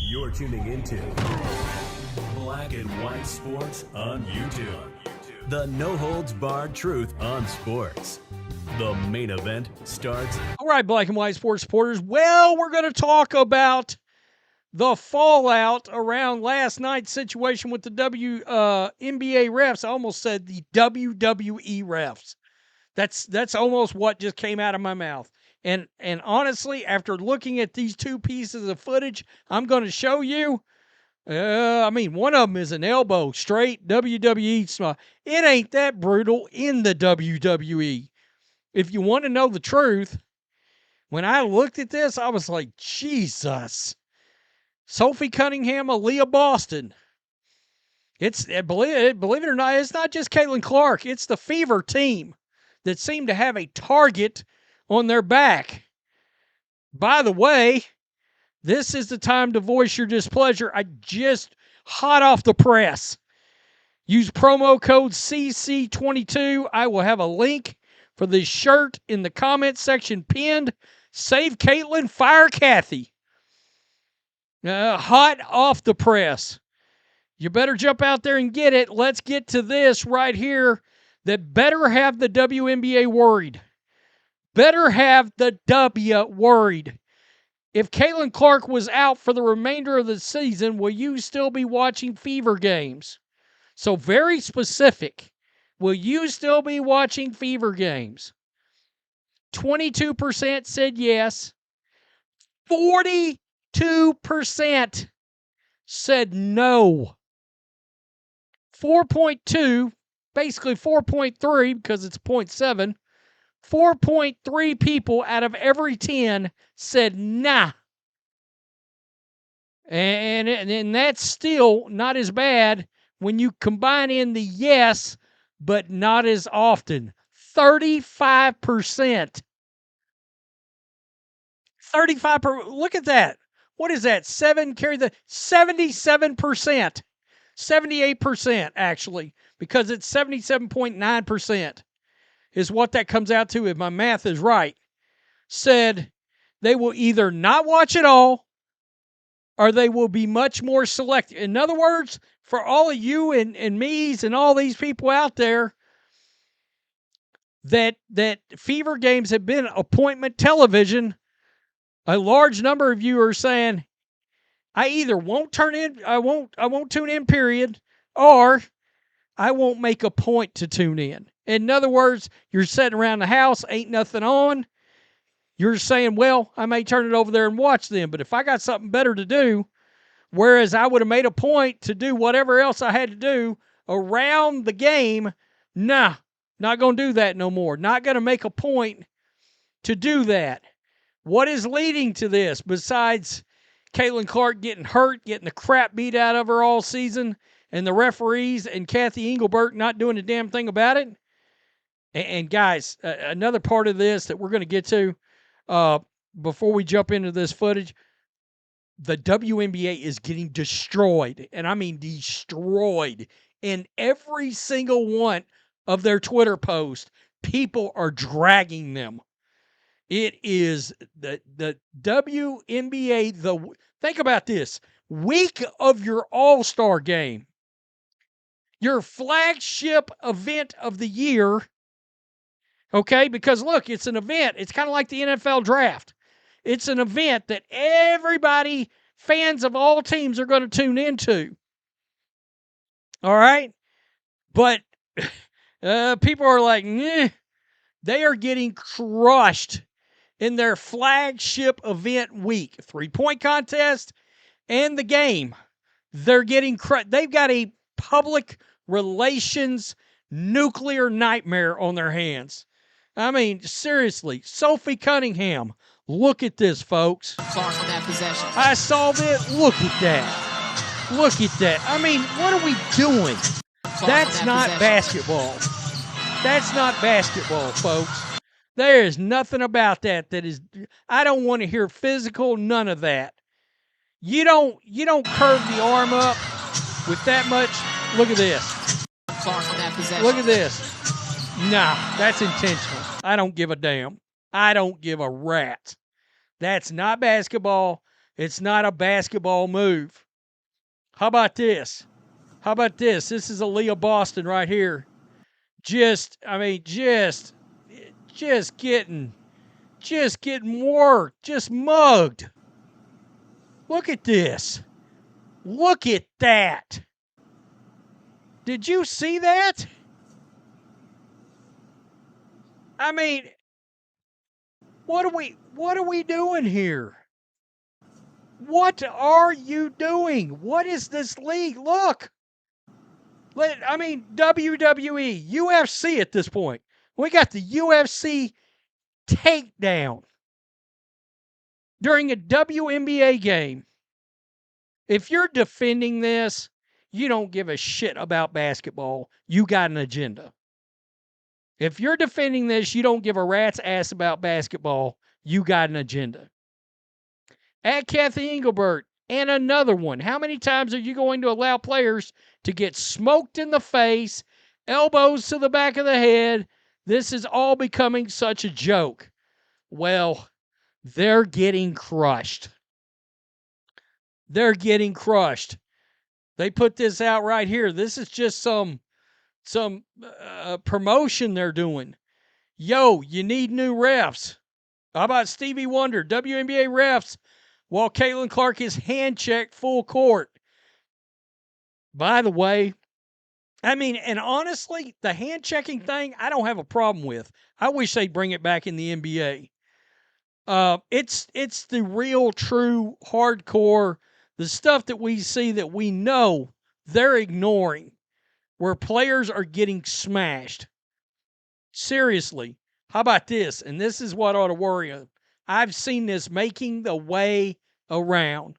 You're tuning into Black and White Sports on YouTube. The no-holds-barred truth on sports. The main event starts. All right, Black and White Sports supporters. Well, we're going to talk about the fallout around last night's situation with the WNBA refs. I almost said the WWE refs. That's almost what just came out of my mouth. And honestly, after looking at these two pieces of footage, I'm going to show you. One of them is an elbow, straight WWE smile. It ain't that brutal in the WWE. If you want to know the truth, when I looked at this, I was like, Jesus. Sophie Cunningham Aliyah Boston. Believe it or not, it's not just Caitlin Clark. It's the Fever team that seemed to have a target on their back. By the way, this is the time to voice your displeasure. I just hot off the press. Use promo code CC22. I will have a link for this shirt in the comment section pinned. Save Caitlin, fire Kathy. Hot off the press. You better jump out there and get it. Let's get to this right here that better have the WNBA worried. Better have the W worried. If Caitlin Clark was out for the remainder of the season, will you still be watching Fever games? So very specific. Will you still be watching Fever games? 22% said yes. 42% said no. 4.2, basically 4.3 because it's 0.7. 4.3 people out of every 10 said nah. And that's still not as bad when you combine in the yes, but not as often. 35%. 35%. Look at that. What is that? 77%. 78% actually, because it's 77.9%. is what that comes out to, if my math is right, said they will either not watch it all or they will be much more selective. In other words, for all of you and me's and all these people out there that Fever games have been appointment television, a large number of you are saying, I either won't tune in, period, or I won't make a point to tune in. In other words, you're sitting around the house, ain't nothing on. You're saying, well, I may turn it over there and watch them, but if I got something better to do, whereas I would have made a point to do whatever else I had to do around the game, nah, not going to do that no more. Not going to make a point to do that. What is leading to this besides Caitlin Clark getting hurt, getting the crap beat out of her all season, and the referees and Kathy Engelbert not doing a damn thing about it? And guys, another part of this that we're going to get to before we jump into this footage, the WNBA is getting destroyed, and I mean destroyed. In every single one of their Twitter posts, people are dragging them. It is the WNBA, think about this, week of your All-Star game, your flagship event of the year. Okay, because look, it's an event. It's kind of like the NFL draft. It's an event that everybody, fans of all teams, are going to tune into. All right? But people are like, nah. They are getting crushed in their flagship event week. 3-point contest and the game. They're getting crushed. They've got a public relations nuclear nightmare on their hands. I mean, seriously, Sophie Cunningham, look at this, folks. Clark with that possession. I saw that. Look at that. Look at that. I mean, what are we doing? That's not basketball. That's not basketball, folks. There is nothing about that is, I don't want to hear physical, none of that. You don't curve the arm up with that much. Look at this. Clark with that possession. Look at this. Nah, that's intentional. I don't give a damn. I don't give a rat. That's not basketball. It's not a basketball move. How about this? How about this? This is Aliyah Boston right here. Just getting worked, just mugged. Look at this. Look at that. Did you see that? I mean, what are we doing here? What are you doing? What is this league? Look. WWE, UFC at this point. We got the UFC takedown during a WNBA game. If you're defending this, you don't give a shit about basketball. You got an agenda. If you're defending this, you don't give a rat's ass about basketball. You got an agenda. At Kathy Engelbert, and another one. How many times are you going to allow players to get smoked in the face, elbows to the back of the head? This is all becoming such a joke. Well, they're getting crushed. They're getting crushed. They put this out right here. This is just some promotion they're doing. Yo, you need new refs. How about Stevie Wonder, WNBA refs, while Caitlin Clark is hand-checked full court? By the way, and honestly, the hand-checking thing, I don't have a problem with. I wish they'd bring it back in the NBA. It's the real, true, hardcore, the stuff that we see that we know they're ignoring, where players are getting smashed. Seriously, how about this? And this is what ought to worry them. I've seen this making the way around.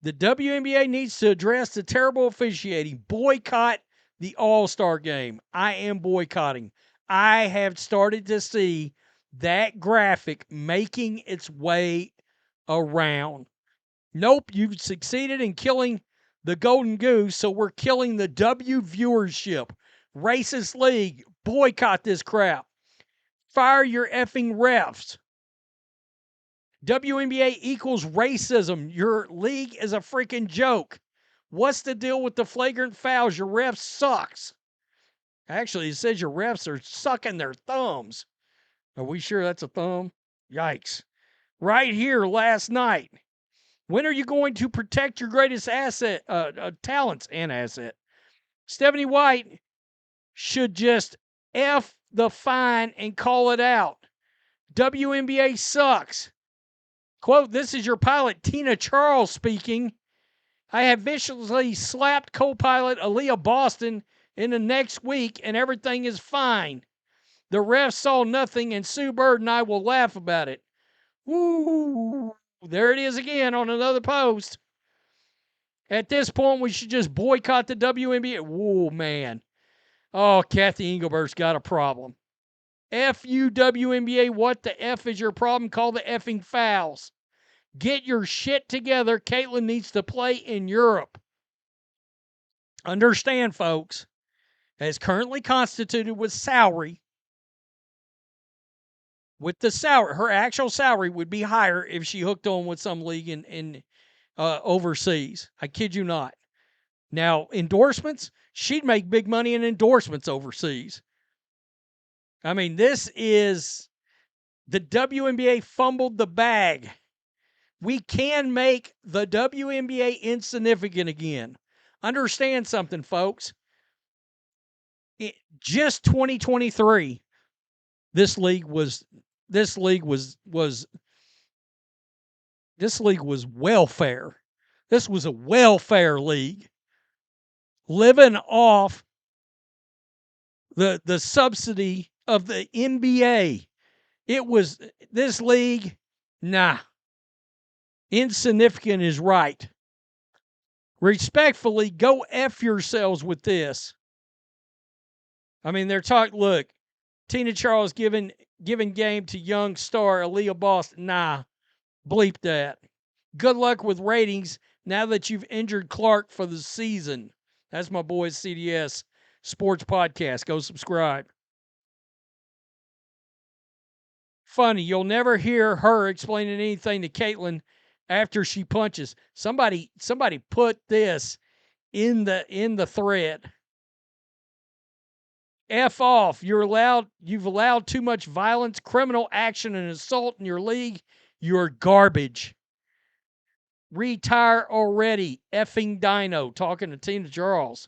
The WNBA needs to address the terrible officiating. Boycott the All-Star game. I am boycotting. I have started to see that graphic making its way around. Nope, you've succeeded in killing the Golden Goose, so we're killing the W viewership. Racist league. Boycott this crap. Fire your effing refs. WNBA equals racism. Your league is a freaking joke. What's the deal with the flagrant fouls? Your refs sucks. Actually, it says your refs are sucking their thumbs. Are we sure that's a thumb? Yikes. Right here last night. When are you going to protect your greatest asset, talents and asset? Stephanie White should just F the fine and call it out. WNBA sucks. Quote, this is your pilot, Tina Charles, speaking. I have viciously slapped co-pilot Aliyah Boston in the next week, and everything is fine. The refs saw nothing, and Sue Bird and I will laugh about it. Woo! There it is again on another post. At this point, we should just boycott the WNBA. Whoa, man. Oh, Kathy Engelbert's got a problem. F you, WNBA. What the F is your problem? Call the effing fouls. Get your shit together. Caitlin needs to play in Europe. Understand, folks, as currently constituted with salary, her actual salary would be higher if she hooked on with some league in overseas. I kid you not. Now, endorsements, she'd make big money in endorsements overseas. This is the WNBA fumbled the bag. We can make the WNBA insignificant again. Understand something, folks. Just 2023, this league was welfare. This was a welfare league, living off the subsidy of the NBA. It was this league. Nah. Insignificant is right. Respectfully, go F yourselves with this. They're talking, look, Tina Charles giving game to young star Aliyah Boston. Nah, bleep that. Good luck with ratings now that you've injured Clark for the season. That's my boys CDS Sports Podcast. Go subscribe. Funny, you'll never hear her explaining anything to Caitlin after she punches. Somebody put this in the thread. F off. You've allowed too much violence, criminal action, and assault in your league. You're garbage. Retire already. Effing Dino. Talking to Tina Charles.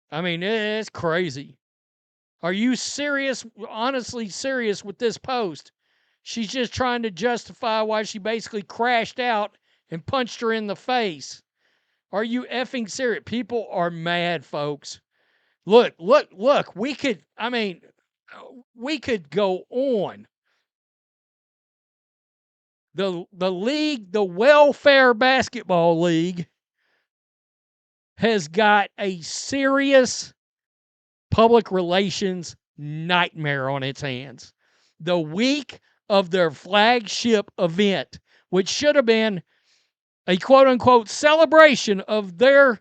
I mean, it's crazy. Are you serious, honestly serious with this post? She's just trying to justify why she basically crashed out and punched her in the face. Are you effing serious? People are mad, folks. Look. We could go on. The league, the Welfare Basketball League, has got a serious public relations nightmare on its hands. The week of their flagship event, which should have been a quote-unquote celebration of their,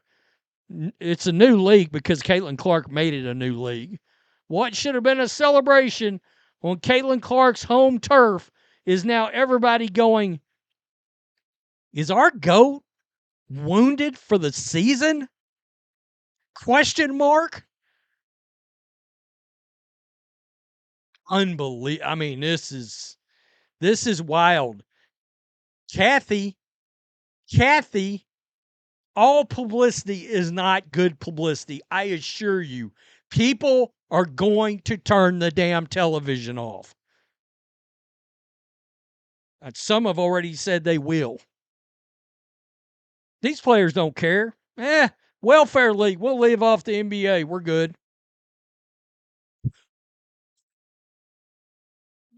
it's a new league because Caitlin Clark made it a new league. What should have been a celebration on Caitlin Clark's home turf is now everybody going, is our GOAT wounded for the season? Question mark? Unbelievable. I mean, this is wild. Kathy, all publicity is not good publicity. I assure you, people are going to turn the damn television off. And some have already said they will. These players don't care. Welfare league, we'll leave off the NBA. We're good.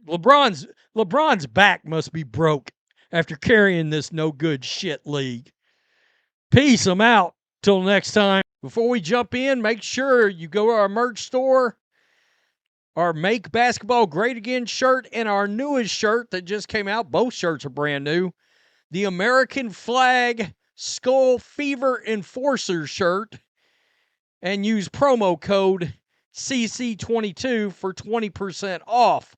LeBron's back must be broke after carrying this no good shit league. Peace. I'm out. Till next time. Before we jump in, make sure you go to our merch store, our Make Basketball Great Again shirt, and our newest shirt that just came out. Both shirts are brand new. The American Flag Skull Fever Enforcer shirt. And use promo code CC22 for 20% off.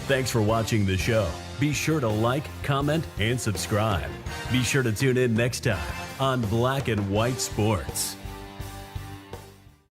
Thanks for watching the show. Be sure to like, comment, and subscribe. Be sure to tune in next time on Black and White Sports.